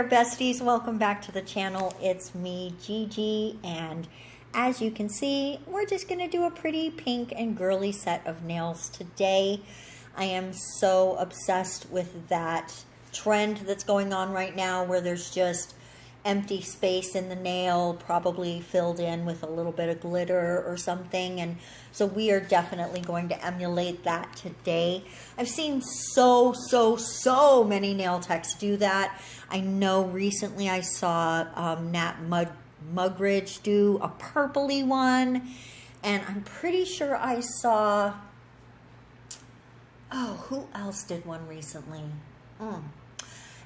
there, besties. Welcome back to the channel. It's me, Gigi, and as you can see, we're just going to do a pretty pink and girly set of nails today. I am so obsessed with that trend that's going on right now where there's just empty space in the nail, probably filled in with a little bit of glitter or something, and so we are definitely going to emulate that today. I've seen so many nail techs do that. I know recently I saw Nat Mugridge do a purpley one, and I'm pretty sure I saw, oh, who else did one recently?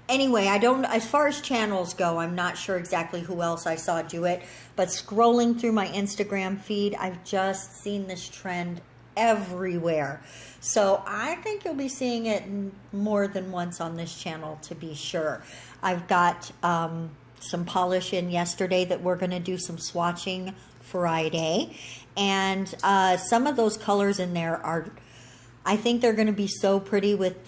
Anyway, as far as channels go, I'm not sure exactly who else I saw do it, but scrolling through my Instagram feed, I've just seen this trend everywhere. So I think you'll be seeing it more than once on this channel, to be sure. I've got some polish in yesterday that we're going to do some swatching Friday, and some of those colors in there are, I think they're going to be so pretty with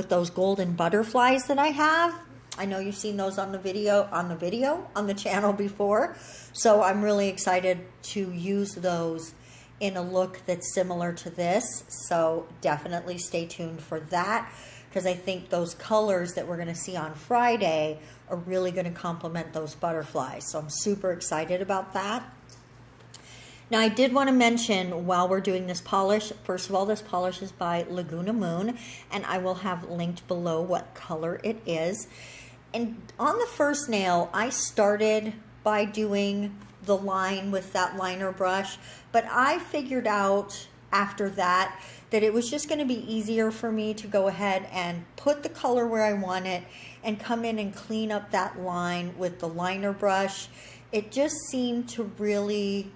those golden butterflies that I have. I know you've seen those on the channel before. So I'm really excited to use those in a look that's similar to this. So definitely stay tuned for that, because I think those colors that we're going to see on Friday are really going to complement those butterflies. So I'm super excited about that. Now, I did want to mention while we're doing this polish, first of all, this polish is by Laguna Moon, and I will have linked below what color it is. And on the first nail, I started by doing the line with that liner brush, but I figured out after that it was just going to be easier for me to go ahead and put the color where I want it and come in and clean up that line with the liner brush. It just seemed to really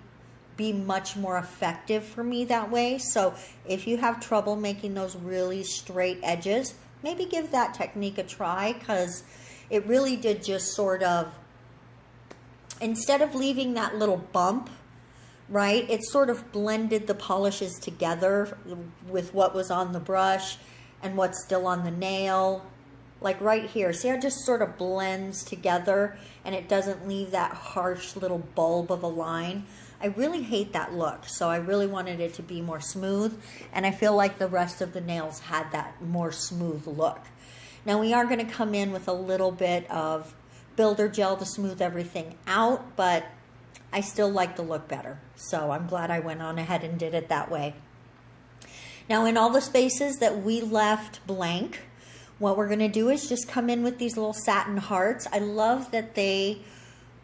be much more effective for me that way. So if you have trouble making those really straight edges, maybe give that technique a try, because it really did just sort of, instead of leaving that little bump, right, it sort of blended the polishes together with what was on the brush and what's still on the nail. Like right here, see how it just sort of blends together and it doesn't leave that harsh little bulb of a line. I really hate that look, so I really wanted it to be more smooth, and I feel like the rest of the nails had that more smooth look. Now we are going to come in with a little bit of builder gel to smooth everything out, but I still like the look better, so I'm glad I went on ahead and did it that way. Now in all the spaces that we left blank, what we're going to do is just come in with these little satin hearts. I love that they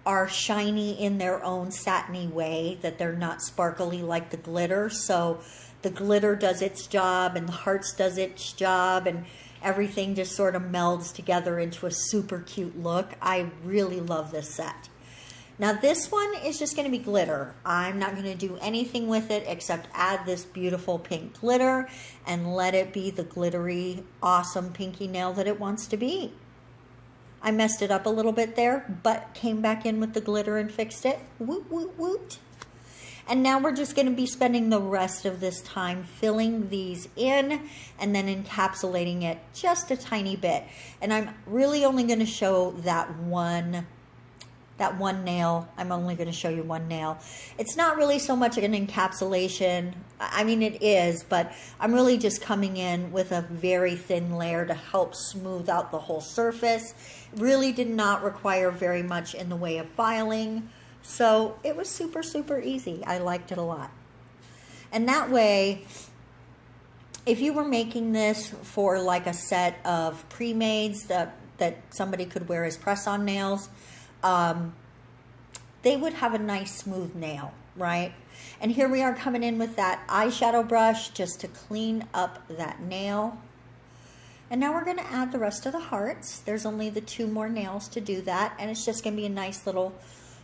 are shiny in their own satiny way, that they're not sparkly like the glitter. So the glitter does its job and the hearts does its job, and everything just sort of melds together into a super cute look. I really love this set. Now this one is just going to be glitter. I'm not going to do anything with it except add this beautiful pink glitter and let it be the glittery, awesome pinky nail that it wants to be. I messed it up a little bit there, but came back in with the glitter and fixed it. Woot, woot, woot. And now we're just going to be spending the rest of this time filling these in and then encapsulating it just a tiny bit. And I'm really only going to show that one nail. I'm only going to show you one nail. It's not really so much an encapsulation. I mean, it is, but I'm really just coming in with a very thin layer to help smooth out the whole surface. It really did not require very much in the way of filing, so it was super easy. I liked it a lot. And that way, if you were making this for like a set of pre-mades that somebody could wear as press-on nails, they would have a nice smooth nail, right? And here we are coming in with that eyeshadow brush just to clean up that nail. And now we're going to add the rest of the hearts. There's only the 2 more nails to do that, and it's just going to be a nice little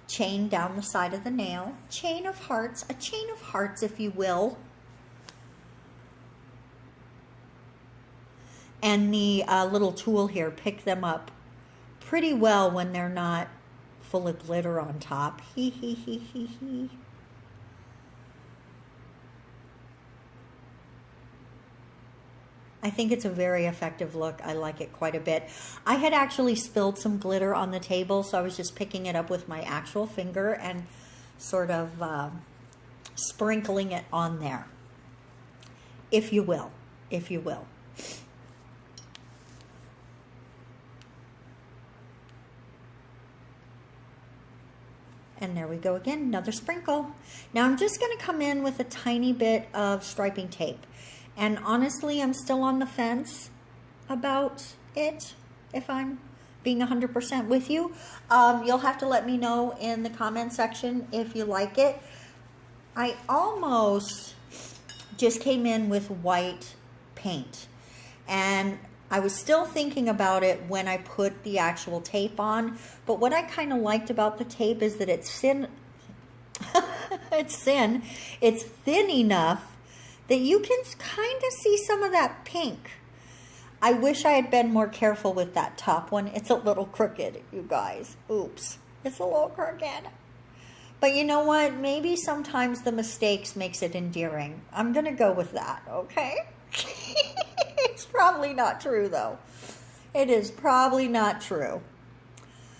chain down the side of the nail. Chain of hearts, a chain of hearts, if you will. And the little tool here, pick them up pretty well when they're not full of glitter on top. Hee hee hee hee hee. I think it's a very effective look. I like it quite a bit. I had actually spilled some glitter on the table, so I was just picking it up with my actual finger and sort of sprinkling it on there, if you will, if you will. And there we go again, another sprinkle. Now I'm just gonna come in with a tiny bit of striping tape. And honestly, I'm still on the fence about it, if I'm being 100% with you. You'll have to let me know in the comment section if you like it. I almost just came in with white paint. And I was still thinking about it when I put the actual tape on, but what I kind of liked about the tape is that it's thin. It's thin enough that you can kind of see some of that pink. I wish I had been more careful with that top one. It's a little crooked, you guys. Oops, it's a little crooked. But you know what? Maybe sometimes the mistakes makes it endearing. I'm gonna go with that, okay? It's probably not true, though. It is probably not true.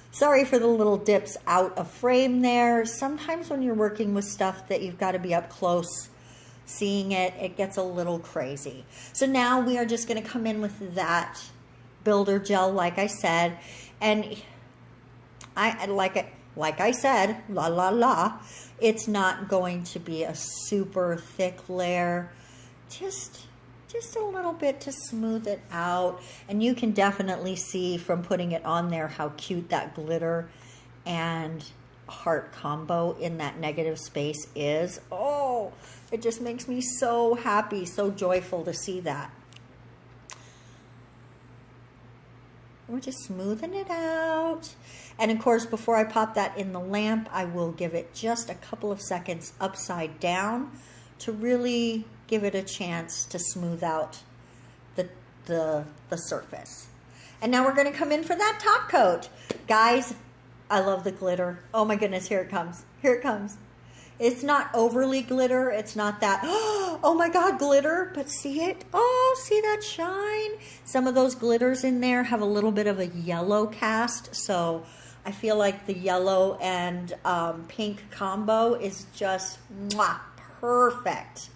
Sorry for the little dips out of frame there. Sometimes when you're working with stuff that you've got to be up close seeing it, it gets a little crazy. So now we are just going to come in with that builder gel, like I said. And I like it, like I said, la la la. It's not going to be a super thick layer. Just a little bit to smooth it out. And you can definitely see from putting it on there how cute that glitter and heart combo in that negative space is. Oh, it just makes me so happy, so joyful to see that. We're just smoothing it out. And of course, before I pop that in the lamp, I will give it just a couple of seconds upside down to really give it a chance to smooth out the surface. And now we're going to come in for that top coat. Guys, I love the glitter. Oh my goodness, here it comes. Here it comes. It's not overly glitter. It's not that, oh my God, glitter, but see it? Oh, see that shine? Some of those glitters in there have a little bit of a yellow cast, so I feel like the yellow and pink combo is just mwah, perfect.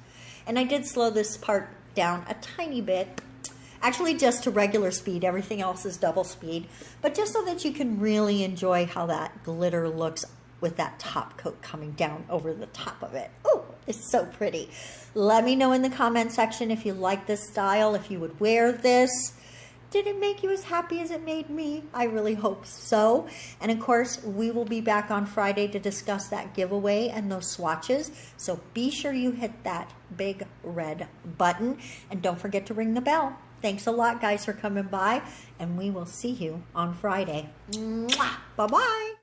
And I did slow this part down a tiny bit, actually just to regular speed. Everything else is double speed, but just so that you can really enjoy how that glitter looks with that top coat coming down over the top of it. Oh, it's so pretty. Let me know in the comment section if you like this style, if you would wear this. Did it make you as happy as it made me? I really hope so. And of course, we will be back on Friday to discuss that giveaway and those swatches. So be sure you hit that big red button and don't forget to ring the bell. Thanks a lot, guys, for coming by, and we will see you on Friday. Mwah! Bye-bye.